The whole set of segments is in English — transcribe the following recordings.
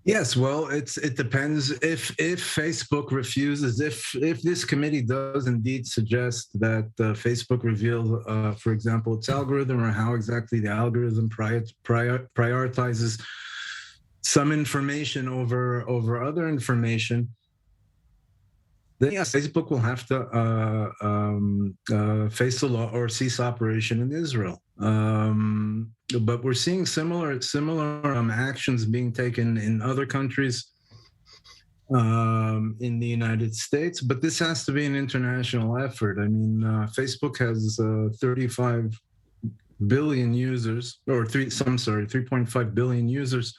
Yes, well, it depends if Facebook refuses, if this committee does indeed suggest that Facebook reveal, for example, its algorithm or how exactly the algorithm prioritizes some information over other information, then yes, Facebook will have to face the law or cease operation in Israel. But we're seeing similar actions being taken in other countries in the United States. But this has to be an international effort. I mean, Facebook has 35 billion users, or 3.5 billion users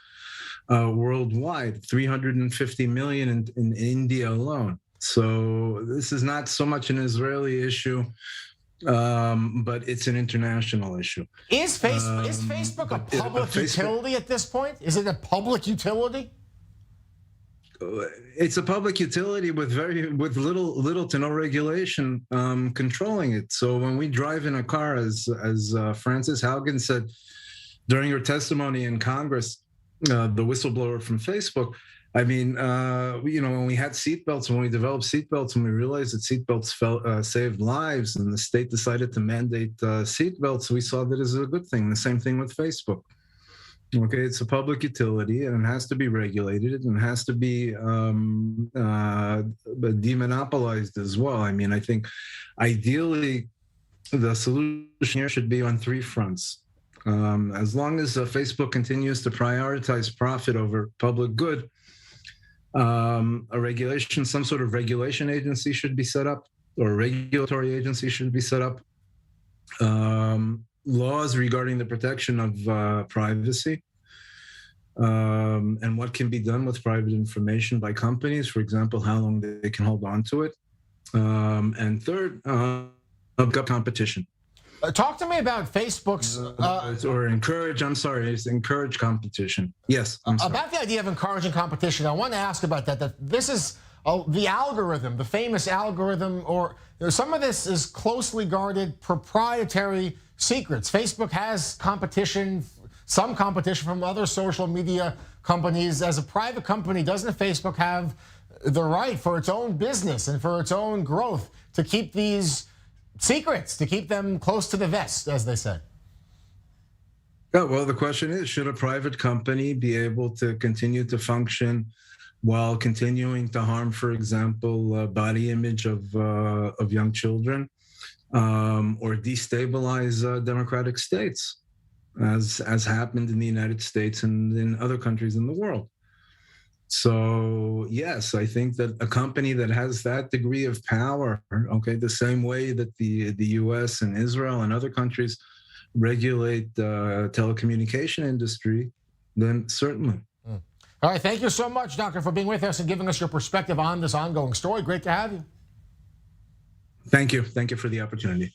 worldwide, 350 million in India alone. So this is not so much an Israeli issue, but it's an international issue. Is Facebook a public utility at this point? Is it a public utility? It's a public utility with little to no regulation controlling it. So when we drive in a car, as Frances Haugen said during her testimony in Congress, the whistleblower from Facebook, I mean, when we had seatbelts, when we developed seatbelts, and we realized that seatbelts saved lives, and the state decided to mandate seatbelts, we saw that as a good thing. The same thing with Facebook. Okay, it's a public utility, and it has to be regulated, and it has to be demonopolized as well. I mean, I think ideally the solution here should be on three fronts. As long as Facebook continues to prioritize profit over public good, some sort of regulation agency should be set up, or a regulatory agency should be set up. Laws regarding the protection of privacy and what can be done with private information by companies, for example, how long they can hold on to it. And third, competition. Talk to me about Facebook's encourage competition. Yes, about the idea of encouraging competition. I want to ask about that. That this is the algorithm, the famous algorithm, or some of this is closely guarded proprietary secrets. Facebook has competition, some competition from other social media companies. As a private company, doesn't Facebook have the right for its own business and for its own growth to keep these secrets, to keep them close to the vest, as they say? Yeah, well, the question is, should a private company be able to continue to function while continuing to harm, for example, body image of young children, or destabilize democratic states, as happened in the United States and in other countries in the world? So yes, I think that a company that has that degree of power, okay, the same way that the U.S. and Israel and other countries regulate the telecommunication industry, then certainly. All right, thank you so much, Doctor, for being with us and giving us your perspective on this ongoing story. Great to have you. Thank you. Thank you for the opportunity.